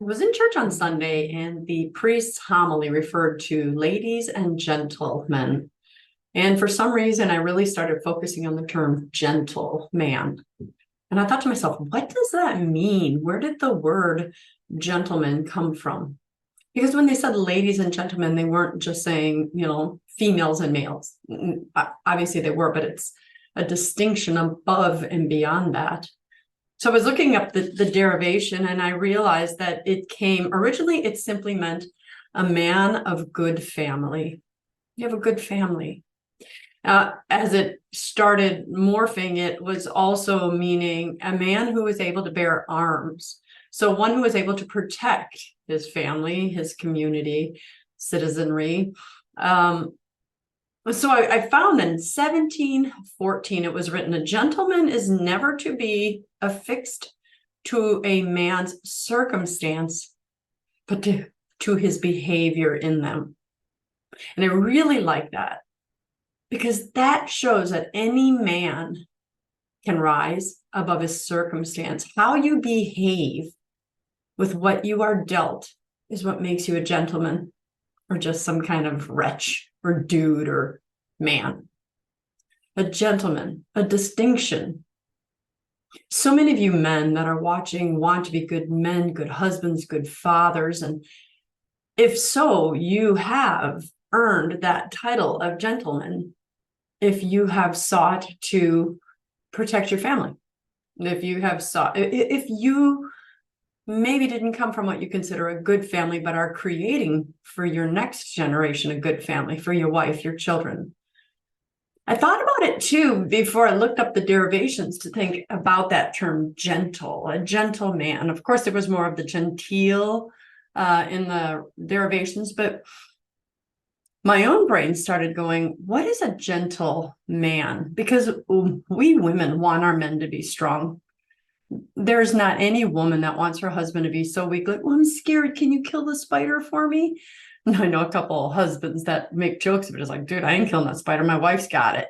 I was in church on Sunday, and the priest's homily referred to ladies and gentlemen. And for some reason, I really started focusing on the term gentle man. And I thought to myself, what does that mean? Where did the word gentleman come from? Because when they said ladies and gentlemen, they weren't just saying, females and males. Obviously, they were, but it's a distinction above and beyond that. So I was looking up the derivation, and I realized that originally it simply meant a man of good family. You have a good family. As it started morphing, it was also meaning a man who was able to bear arms. So one who was able to protect his family, his community, citizenry. So I found that in 1714, it was written, a gentleman is never to be affixed to a man's circumstance, but to his behavior in them. And I really like that, because that shows that any man can rise above his circumstance. How you behave with what you are dealt is what makes you a gentleman, or just some kind of wretch or dude or man. A gentleman, a distinction. So many of you men that are watching want to be good men, good husbands, good fathers. And if so, you have earned that title of gentleman if you have sought to protect your family. If you maybe didn't come from what you consider a good family, but are creating for your next generation a good family, for your wife, your children. I thought about it too before I looked up the derivations to think about that term gentle, a gentle man. Of course, there was more of the genteel in the derivations, but my own brain started going, what is a gentle man? Because we women want our men to be strong. There's not any woman that wants her husband to be so weak, like, well, I'm scared. Can you kill the spider for me? And I know a couple of husbands that make jokes of it. It's like, dude, I ain't killing that spider. My wife's got it.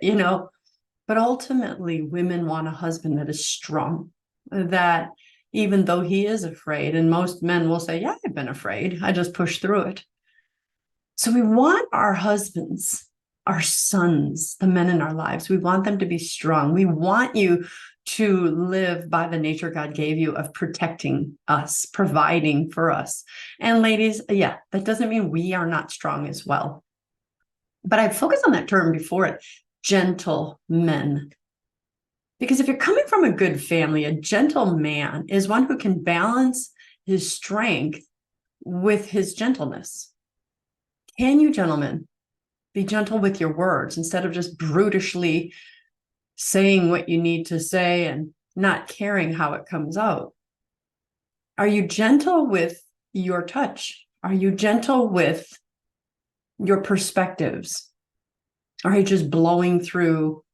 But ultimately, women want a husband that is strong, that even though he is afraid, and most men will say, yeah, I've been afraid, I just pushed through it. So we want our husbands, our sons, the men in our lives, we want them to be strong. We want you to live by the nature God gave you of protecting us, providing for us. And ladies, yeah, that doesn't mean we are not strong as well. But I've focused on that term before it, gentle men. Because if you're coming from a good family, a gentle man is one who can balance his strength with his gentleness. Can you, gentlemen, be gentle with your words instead of just brutishly saying what you need to say and not caring how it comes out? Are you gentle with your touch? Are you gentle with your perspectives? Are you just blowing through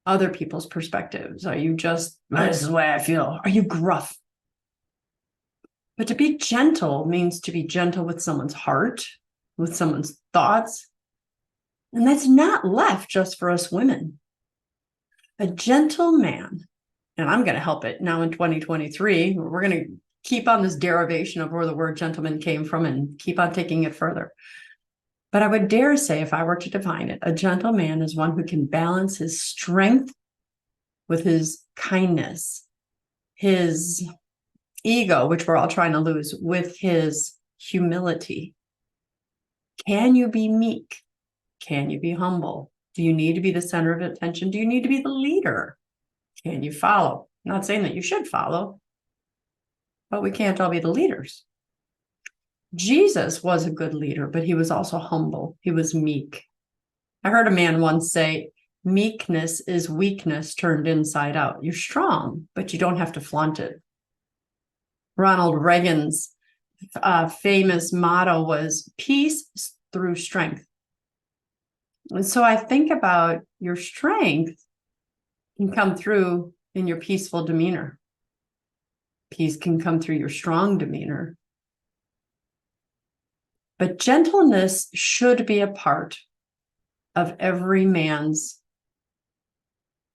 other people's perspectives? Are you just, this is the way I feel? Are you gruff? But to be gentle means to be gentle with someone's heart, with someone's thoughts. And that's not left just for us women. A gentle man, and I'm going to help it now in 2023. We're going to keep on this derivation of where the word gentleman came from and keep on taking it further. But I would dare say, if I were to define it, a gentle man is one who can balance his strength with his kindness, his ego, which we're all trying to lose, with his humility. Can you be meek? Can you be humble? Do you need to be the center of attention? Do you need to be the leader? Can you follow? I'm not saying that you should follow, but we can't all be the leaders. Jesus was a good leader, but he was also humble. He was meek. I heard a man once say, meekness is weakness turned inside out. You're strong, but you don't have to flaunt it. Ronald Reagan's famous motto was peace through strength. And so I think about your strength can come through in your peaceful demeanor. Peace can come through your strong demeanor. But gentleness should be a part of every man's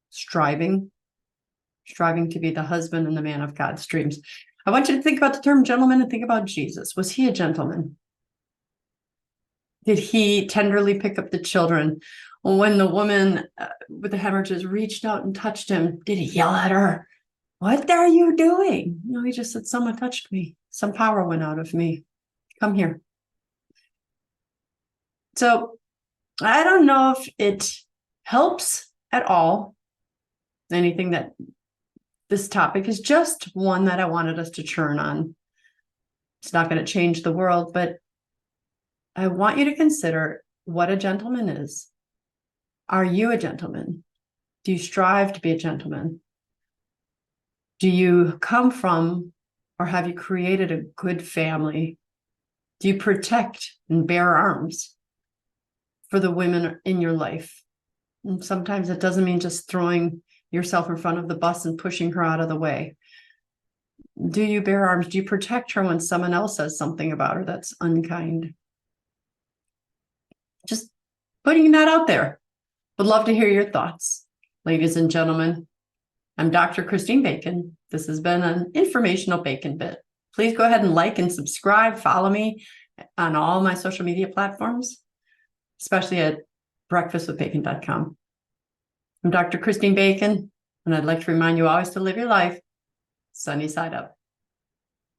striving to be the husband and the man of God's dreams. I want you to think about the term gentleman and think about Jesus. Was he a gentleman? Did he tenderly pick up the children? When the woman with the hemorrhages reached out and touched him, did he yell at her? What are you doing? No, he just said, someone touched me. Some power went out of me. Come here. So I don't know if it helps at all. Anything that this topic is just one that I wanted us to churn on. It's not going to change the world, but I want you to consider what a gentleman is. Are you a gentleman? Do you strive to be a gentleman? Do you come from, or have you created a good family? Do you protect and bear arms for the women in your life? And sometimes it doesn't mean just throwing yourself in front of the bus and pushing her out of the way. Do you bear arms? Do you protect her when someone else says something about her that's unkind? Just putting that out there. Would love to hear your thoughts. Ladies and gentlemen, I'm Dr. Christine Bacon. This has been an informational Bacon Bit. Please go ahead and like and subscribe. Follow me on all my social media platforms, especially at breakfastwithbacon.com. I'm Dr. Christine Bacon, and I'd like to remind you always to live your life sunny side up.